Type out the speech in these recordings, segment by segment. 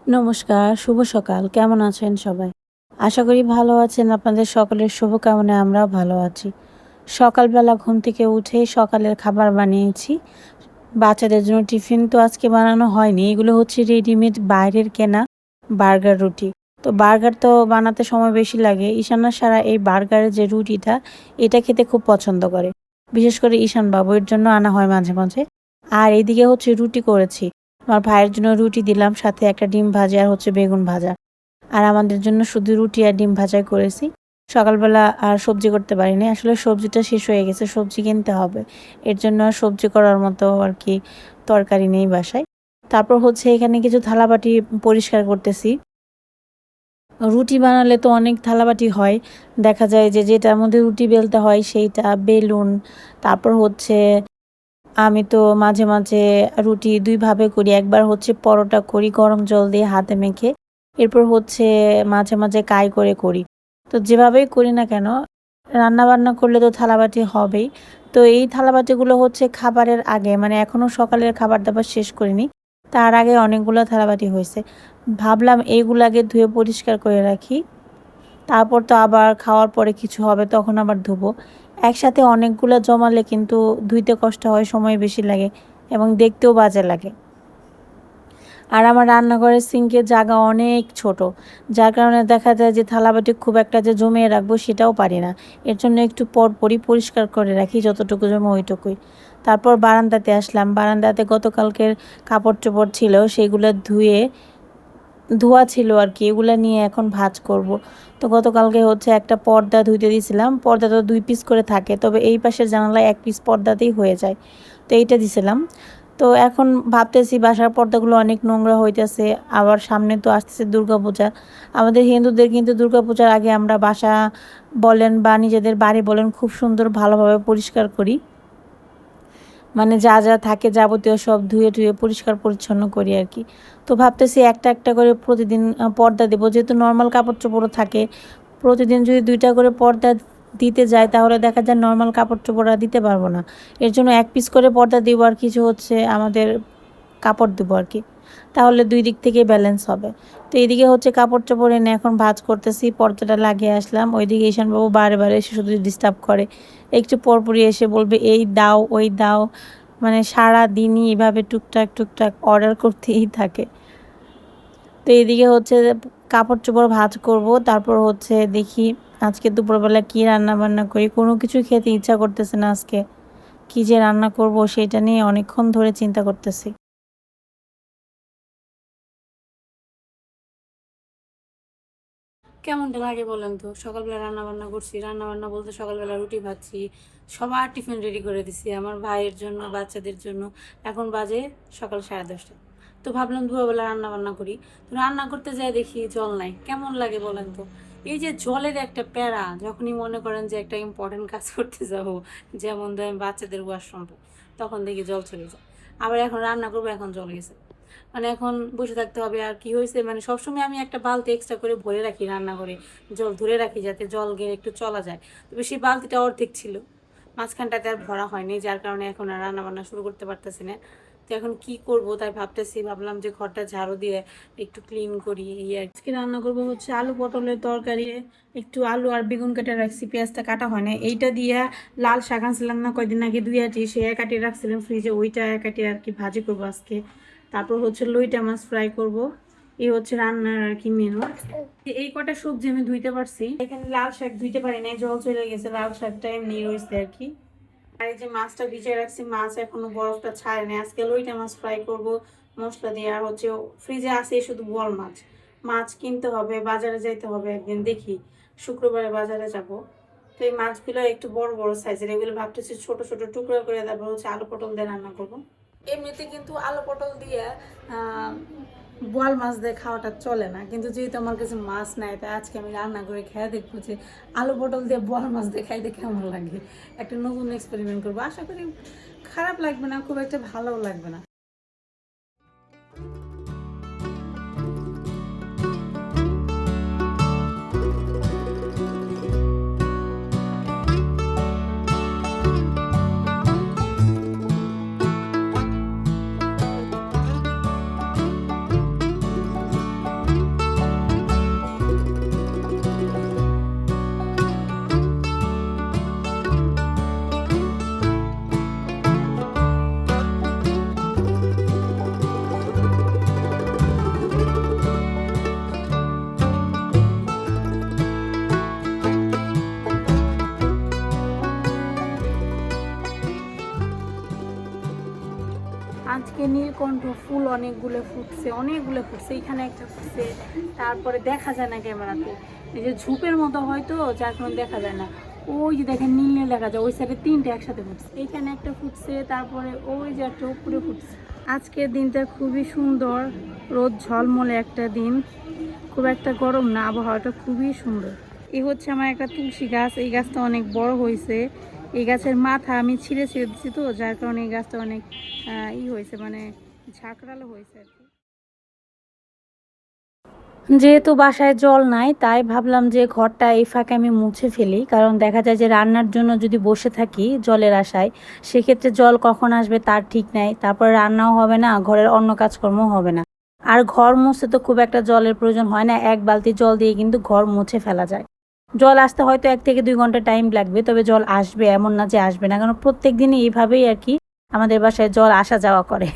নমস্কার, শুভ সকাল। কেমন আছেন সবাই? আশা করি ভালো আছেন। আপনাদের সকলের শুভকামনায় আমরাও ভালো আছি। সকালবেলা ঘুম থেকে উঠেই সকালের খাবার বানিয়েছি। বাচ্চাদের জন্য টিফিন তো আজকে বানানো হয়নি। এগুলো হচ্ছে রেডিমেড বাইরের কেনা বার্গার রুটি। তো বার্গার তো বানাতে সময় বেশি লাগে। ঈশানা সারা এই বার্গারের যে রুটিটা, এটা খেতে খুব পছন্দ করে। বিশেষ করে ঈশান বাবু, এর জন্য আনা হয় মাঝে, মাঝে। আর এদিকে হচ্ছে রুটি করেছি। আমার ভাইয়ের জন্য রুটি দিলাম, সাথে একটা ডিম ভাজা আর হচ্ছে বেগুন ভাজা। আর আমাদের জন্য শুধু রুটি আর ডিম ভাজাই করেছি। সকালবেলা আর সবজি করতে পারিনি। আসলে সবজিটা শেষ হয়ে গেছে, সবজি কিনতে হবে। এর জন্য আর সবজি করার মতো আর কি তরকারি নেই বাসায়। তারপর হচ্ছে এখানে কিছু থালাবাটি পরিষ্কার করতেছি। রুটি বানালে তো অনেক থালাবাটি হয়। দেখা যায় যে যেটার মধ্যে রুটি বেলতে হয় সেইটা, বেলুন, তারপর হচ্ছে আমি তো মাঝে, মাঝে রুটি ২ ভাবে করি। একবার হচ্ছে পরোটা করি গরম জল দিয়ে হাতে মেখে। এরপর হচ্ছে মাঝে, মাঝে কাই করে করি। তো যেভাবেই করি না কেন, রান্নাবান্না করলে তো থালাবাটি হবেই। তো এই থালাবাটিগুলো হচ্ছে খাবারের আগে, মানে এখনও সকালের খাবার-দাবার শেষ করিনি। তার আগে অনেকগুলো থালাবাটি হইছে। ভাবলাম এইগুলো আগে ধুয়ে পরিষ্কার করে রাখি। তারপর তো আবার খাওয়ার পরে কিছু হবে, তখন আবার ধুবো। একসাথে অনেকগুলো জমালে কিন্তু ধুইতে কষ্ট হয়, সময় বেশি লাগে এবং দেখতেও বাজে লাগে। আর আমার রান্নাঘরের সিঙ্কের জায়গা অনেক ছোট, যার কারণে দেখা যায় যে থালাবাটি খুব একটা যে জমিয়ে রাখবো সেটাও পারি না। এর জন্য একটু পরপরই পরিষ্কার করে রাখি, যতটুকু জমে ওইটুকুই। তারপর বারান্দাতে আসলাম। বারান্দাতে গতকালকের কাপড়-চোপড় ছিল, সেগুলো ধোয়া ছিল আর কি, এগুলো নিয়ে এখন ভাঁজ করব। তো গতকালকে হচ্ছে একটা পর্দা ধুইতে দিয়েছিলাম। পর্দা তো ২ পিস করে থাকে, তবে এই পাশের জানালায় ১ পিস পর্দাতেই হয়ে যায়। তো এইটা দিছিলাম। তো এখন ভাবতেছি বাসার পর্দাগুলো অনেক নোংরা হইতেছে। আবার সামনে তো আসতেছে দুর্গাপূজা। আমাদের হিন্দুদের কিন্তু দুর্গাপূজার আগে আমরা বাসা বলেন বা নিজেদের বাড়ি বলেন খুব সুন্দর ভালোভাবে পরিষ্কার করি। মানে যা, যা থাকে যাবতীয় সব ধুয়ে টুয়ে পরিষ্কার পরিচ্ছন্ন করি আর কি। তো ভাবতেছি একটা, একটা করে প্রতিদিন পর্দা দেবো। যেহেতু নরমাল কাপড়-চোপড়ও থাকে। প্রতিদিন যদি ২ টা করে পর্দা দিতে যাই তাহলে দেখা যায় নরমাল কাপড়-চোপড় আর দিতে পারবো না। এর জন্য ১ পিস করে পর্দা দিব আর কিছু হচ্ছে আমাদের কাপড় দেবো আর কি। তাহলে ২ দিক থেকেই ব্যালেন্স হবে। তো এইদিকে হচ্ছে কাপড়-চোপড় এনে এখন ভাঁজ করতেছি। পর্দাটা লাগিয়ে আসলাম। ওইদিকে ঈশানবাবু বারে, বারে এসে শুধু ডিস্টার্ব করে। একটু পরপরই এসে বলবে এই দাও, ওই দাও। মানে সারাদিনই এভাবে টুকটাক, টুকটাক অর্ডার করতেই থাকে। তো এদিকে হচ্ছে কাপড়-চোপড় ভাঁজ করব। তারপর হচ্ছে দেখি আজকে দুপুরবেলা কী রান্নাবান্না করি। কোনো কিছুই খেতে ইচ্ছা করতেছে না আজকে। কী যে রান্না করব সেটা নিয়ে অনেকক্ষণ ধরে চিন্তা করতেছি। কেমনটা লাগে বলেন তো? সকালবেলা রান্নাবান্না করছি। রান্নাবান্না বলতে সকালবেলা রুটি ভাজছি। সবার টিফিন রেডি করে দিছি। আমার ভাইয়ের জন্য, বাচ্চাদের জন্য। এখন বাজে সকাল 10:30। তো ভাবলাম দুপুরবেলা রান্নাবান্না করি। তো রান্না করতে যাই দেখি জল নাই। কেমন লাগে বলেন তো? এই যে জলের একটা প্যারা, যখনই মনে করেন যে একটা ইম্পর্টেন্ট কাজ করতে যাবো, যেমন ধরেন বাচ্চাদের ওয়াশরুম, তখন দেখি জল চলে যায়। আবার এখন রান্না করবো, এখন জল গেছে। মানে এখন বসে থাকতে হবে। আর কি হয়েছে, মানে সবসময় আমি একটা বালতি এক্সট্রা করে ভরে রাখি রান্না করে, জল ধরে রাখি যাতে জল গেলে একটু চলা যায়। তবে সেই বালতিটা অর্ধেক ছিল, মাঝখানটাতে আর ভরা হয়নি, যার কারণে এখন আর রান্না বান্না শুরু করতে পারতেছি না। তো এখন কি করব তাই ভাবতেছি, ভাবলাম যে ঘরটা ঝাড়ু দিয়ে একটু ক্লিন করি। এই আর কি রান্না করবো হচ্ছে আলু পটলের তরকারি। একটু আলু আর বেগুন কেটে রাখছি, পেঁয়াজটা কাটা হয় না। এইটা দিয়ে লাল শাক আনছিলাম না কয়দিন আগে, ২ আটি, সে কাটিয়ে রাখছিলাম ফ্রিজে, ওইটা কাটিয়ে আর কি ভাজি করবো আজকে। তারপর হচ্ছে লইটা মাছ ফ্রাই করব। এই হচ্ছে রান্নার আর কি মেনু। এই কটা সবজি আমি ধুইতে পারছি। এখানে লাল শাক ধুইতে পারি না, জল চলে গেছে, লাল শাকটা এমনি রয়েছে আর কি। আর এই যে মাছটা ভিজিয়ে রাখছি, মাছ এখনো বরফটা ছাড়েনি। আজকে লইটা মাছ ফ্রাই করব মশলা দিয়ে। আর হচ্ছে ফ্রিজে আছে শুধু বল মাছ। মাছ কিনতে হবে, বাজারে যাইতে হবে একদিন, দেখি শুক্রবারে বাজারে যাব। তো এই মাছগুলো একটু বড় বড় সাইজের, এগুলো ভাবতেছি ছোট ছোট টুকরো করে, তারপর হচ্ছে আলু পটল দিয়ে রান্না করবো। এমনিতে কিন্তু আলু পটল দিয়ে বোয়াল মাছ দিয়ে খাওয়াটা চলে না, কিন্তু যেহেতু আমার কাছে মাছ নাই, তাই আজকে আমি রান্না করে খেয়ে দেখবো যে আলু পটল দিয়ে বোয়াল মাছ দিয়ে খাইতে কেমন লাগে। একটা নতুন এক্সপেরিমেন্ট করবো, আশা করি খারাপ লাগবে না, খুব একটা ভালোও লাগবে না। নীলকণ্ঠ ফুল অনেকগুলো ফুটছে, এখানে একটা ফুটছে, তারপরে দেখা যায় না ক্যামেরাতে, এই যে ঝোপের মতো হয়তো যার কারণে দেখা যায় না। ওই যে দেখেন নীল নীল দেখা যায়, ওই সাইডে 3টে একসাথে ফুটছে, এখানে একটা ফুটছে, তারপরে ওই যে একটা উপরে ফুটছে। আজকের দিনটা খুবই সুন্দর, রোদ ঝলমলে একটা দিন, খুব একটা গরম না, আবহাওয়াটা খুবই সুন্দর। এই হচ্ছে আমার একটা তুলসী গাছ, এই গাছটা অনেক বড় হয়েছে, এই গাছের মাথা আমি ছিঁড়ে দিচ্ছি, তো যার কারণে এই গাছটা অনেক হয়েছে, মানে ঝাঁকড়ালো হয়েছে আর কি। যেহেতু বাসায় জল নাই, তাই ভাবলাম যে ঘরটা এই ফাঁকে আমি মুছে ফেলি, কারণ দেখা যায় যে রান্নার জন্য যদি বসে থাকি জলের আশায়, সেক্ষেত্রে জল কখন আসবে তার ঠিক নাই, তারপরে রান্নাও হবে না, ঘরের অন্য কাজকর্মও হবে না। আর ঘর মুছতে তো খুব একটা জলের প্রয়োজন হয় না, 1 বালতি জল দিয়ে কিন্তু ঘর মুছে ফেলা যায়। জল আসতে হয়তো 1 থেকে 2 ঘন্টা টাইম লাগবে, তবে জল আসবে, এমন না যে আসবে না, কারণ প্রত্যেক দিনই এইভাবেই আর কি আমাদের বাসায় জল আসা যাওয়া করে।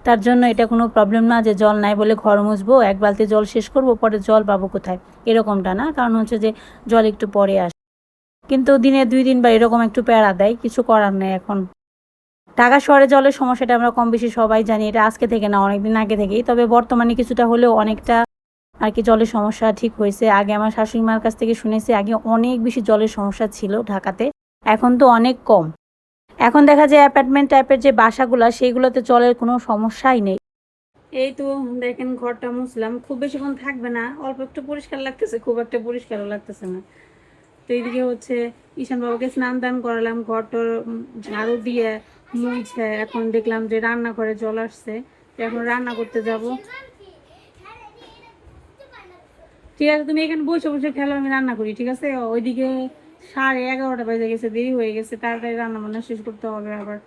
তার জন্য এটা কোনো প্রবলেম না যে জল নাই বলে ঘর মুছবো, 1 বালতি জল শেষ করবো, পরে জল পাবো কোথায়, এরকমটা না। কারণ হচ্ছে যে জল একটু পরে আসে, কিন্তু দিনে 2 দিন বা এরকম একটু প্যারা দেয়, কিছু করার নেই। এখন ঢাকা শহরে জলের সমস্যাটা আমরা কম বেশি সবাই জানি, এটা আজকে থেকে না, অনেকদিন আগে থেকেই, তবে বর্তমানে কিছুটা হলেও অনেকটা আর কি জলের সমস্যা ঠিক হয়েছে। আগে আমার শাশুড়ি মার কাছ থেকে শুনেছি আগে অনেক বেশি জলের সমস্যা ছিল ঢাকাতে, এখন তো অনেক কম। এখন দেখা যায় অ্যাপার্টমেন্ট টাইপের যে বাসাগুলো, সেইগুলোতে জলের কোনো সমস্যাই নেই। এই তো দেখেন ঘরটা মুছলাম, খুব বেশিক্ষণ থাকবে না, অল্প একটু পরিষ্কার লাগতেছে, খুব একটা পরিষ্কারও লাগতেছে না। তো এইদিকে হচ্ছে ঈশান বাবাকে স্নান দান করালাম, ঘরটার ঝাড়ু দিয়ে মুছে, এখন দেখলাম যে রান্নাঘরে জল আসছে, এখন রান্না করতে যাব। ঠিক আছে, তুমি এখানে বসে বসে খেলো, আমি রান্না করি, ঠিক আছে? ওইদিকে 11:30 বাজে গেছে, দেরি হয়ে গেছে, তাড়াতাড়ি রান্না বান্না শেষ করতে হবে। আবার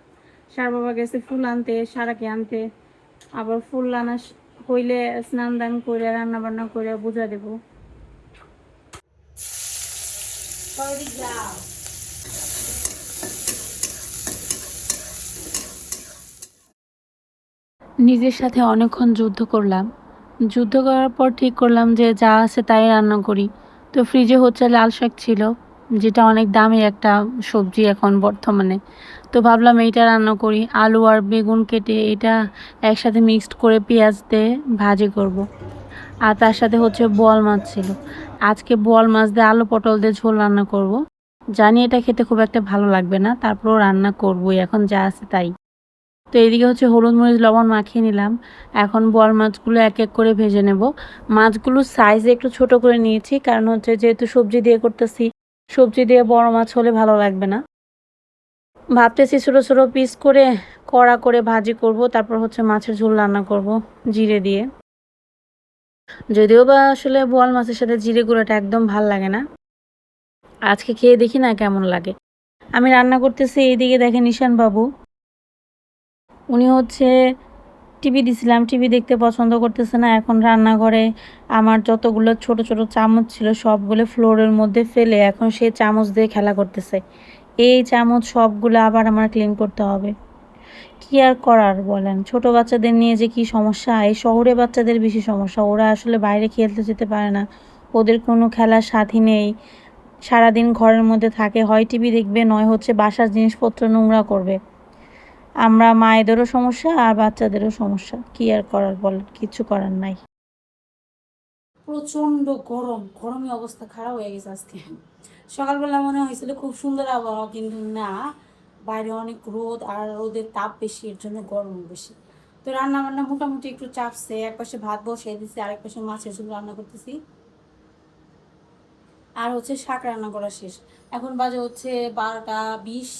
সার বাবা গেছে ফুল আনতে, সারাকে আনতে, আবার ফুল আনা হইলে স্নান দান করে রান্না বান্না করে বুঝা দেবো। নিজের সাথে অনেকক্ষণ যুদ্ধ করলাম, যুদ্ধ করার পর ঠিক করলাম যে যা আছে তাই রান্না করি। তো ফ্রিজে হচ্ছে লাল শাক ছিল, যেটা অনেক দামি একটা সবজি এখন বর্তমানে। তো ভাবলাম এইটা রান্না করি, আলু আর বেগুন কেটে এটা একসাথে মিক্সড করে পেঁয়াজ দিয়ে ভাজি করব। আর তার সাথে হচ্ছে বোয়াল মাছ ছিল, আজকে বোয়াল মাছ দিয়ে আলু পটল দিয়ে ঝোল রান্না করব। জানি এটা খেতে খুব একটা ভালো লাগবে না, তারপরেও রান্না করবই, এখন যা আছে তাই। তো এইদিকে হচ্ছে হলুদ মরিচ লবণ মাখিয়ে নিলাম, এখন বোয়াল মাছগুলো এক এক করে ভেজে নেব। মাছগুলোর সাইজে একটু ছোট করে নিয়েছি, কারণ হচ্ছে যেহেতু সবজি দিয়ে করতেছি, সবজি দিয়ে বড় মাছ হলে ভালো লাগবে না। ভাবতেছি ছোটো ছোটো পিস করে কড়া করে ভাজি করব, তারপর হচ্ছে মাছের ঝোল রান্না করব জিরে দিয়ে। যদিও বা আসলে বোয়াল মাছের সাথে জিরে গুঁড়োটা একদম ভাল লাগে না, আজকে খেয়ে দেখি না কেমন লাগে। আমি রান্না করতেছি, এইদিকে দেখেন ঈশান বাবু, উনি হচ্ছে টিভি দিছিলাম, টিভি দেখতে পছন্দ করতেছে না, এখন রান্নাঘরে আমার যতগুলো ছোট ছোট চামচ ছিল সবগুলো ফ্লোরের মধ্যে ফেলে এখন সে চামচ দিয়ে খেলা করতেছে। এই চামচ সবগুলো আবার আমার ক্লিন করতে হবে, কি আর করার বলেন। ছোট বাচ্চাদের নিয়ে যে কি সমস্যা, এই শহরে বাচ্চাদের বেশি সমস্যা, ওরা আসলে বাইরে খেলতে যেতে পারে না, ওদের কোনো খেলার সাথী নেই, সারাদিন ঘরের মধ্যে থাকে, হয় টিভি দেখবে নয় হচ্ছে বাসার জিনিসপত্র নোংরা করবে। আমরা মায়েদেরও সমস্যা আর বাচ্চাদেরও সমস্যা, কি আর করার বল, কিছু করার নাই। প্রচন্ড গরম, গরমে অবস্থা খারাপ হয়ে গেছে আজকে। সকালবেলা মনে হয়েছিল খুব সুন্দর আবহাওয়া, কিন্তু না, বাইরে অনেক রোদ, আর রোদের তাপ বেশি, এর জন্য গরম বেশি। তো রান্না বান্না মোটামুটি একটু চাপছে, একপাশে ভাত বসিয়ে দিচ্ছি, আরেক পাশে মাছের ঝোল রান্না করতেছি, আর হচ্ছে শাক রান্না করা শেষ। এখন বাজে হচ্ছে 12টা 20,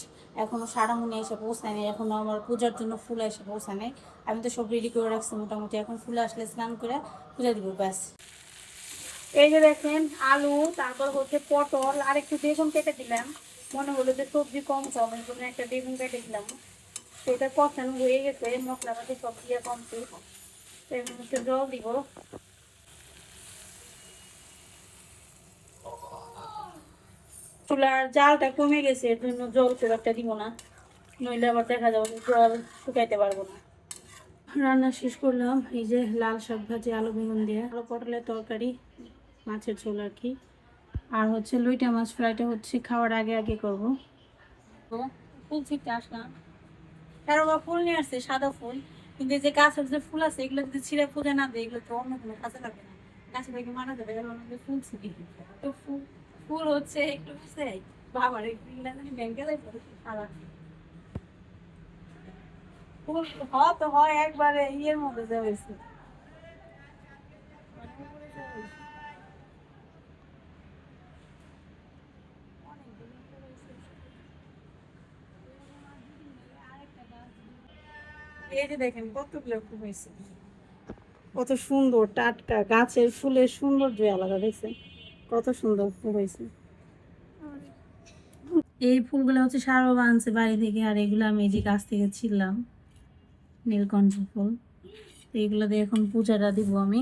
এখনও সারামুনি এসে পৌঁছায়নি, এখনও আমার পূজার জন্য ফুল এসে পৌঁছায়। আমি তো সব রেডি করে রাখছি মোটামুটি, এখন ফুল আসলে স্নান করে পূজা দিব, ব্যাস। এই যে দেখেন আলু, তারপর হচ্ছে পটল, আর একটু বেগুন কেটে দিলাম, মনে হলো যে সবজি কম কম, এই জন্য একটা বেগুন কেটে দিলাম। তো এটা কষানো হয়ে গেছে, মশলা পাতি সব দিয়ে কমপ্লিট, এর মধ্যে জল দিব। চুলার জালটা কমে গেছে, এর জন্য জল খুব একটা দিব না, নইলে আবার দেখা যাবে জল শুকাইতে পারবো না। রান্না শেষ করলাম, এই যে লাল শাক ভাজি আলু বেগুন দিয়ে, আলু পটলের তরকারি, মাছের ঝোল আর কি, আর হচ্ছে লইটা মাছ ফ্রাইটা হচ্ছে খাওয়ার আগে আগে করবো। তো ফুল ছিটতে আসলাম, কারো বা ফুল নিয়ে আসছে সাদা ফুল, কিন্তু এই যে গাছের যে ফুল আছে এগুলো যদি ছিঁড়ে পূজা না দেয় এগুলো তো অন্য কোনো কাজে লাগবে না, গাছে থেকে মারা যাবে, এর মধ্যে ফুল ছিঁড়ি তো ফুল ফুল হচ্ছে একটু বুঝছে বাবার একটু ব্যাংকে সারা ফুল তো হয় একবারে ইয়ের মধ্যে যাবেছে। এই যে দেখেন কতগুলো ফুল হয়েছে, কত সুন্দর টাটকা গাছের ফুলের সৌন্দর্য আলাদা, দেখছেন কত সুন্দর ফুল হয়েছে। এই ফুলগুলো হচ্ছে সারা আনছে বাড়ি থেকে, আর এগুলো আমি এই যে গাছ থেকে ছিললাম নীলকণ্ঠ ফুল। তো এগুলো দিয়ে এখন পূজাটা দিব আমি।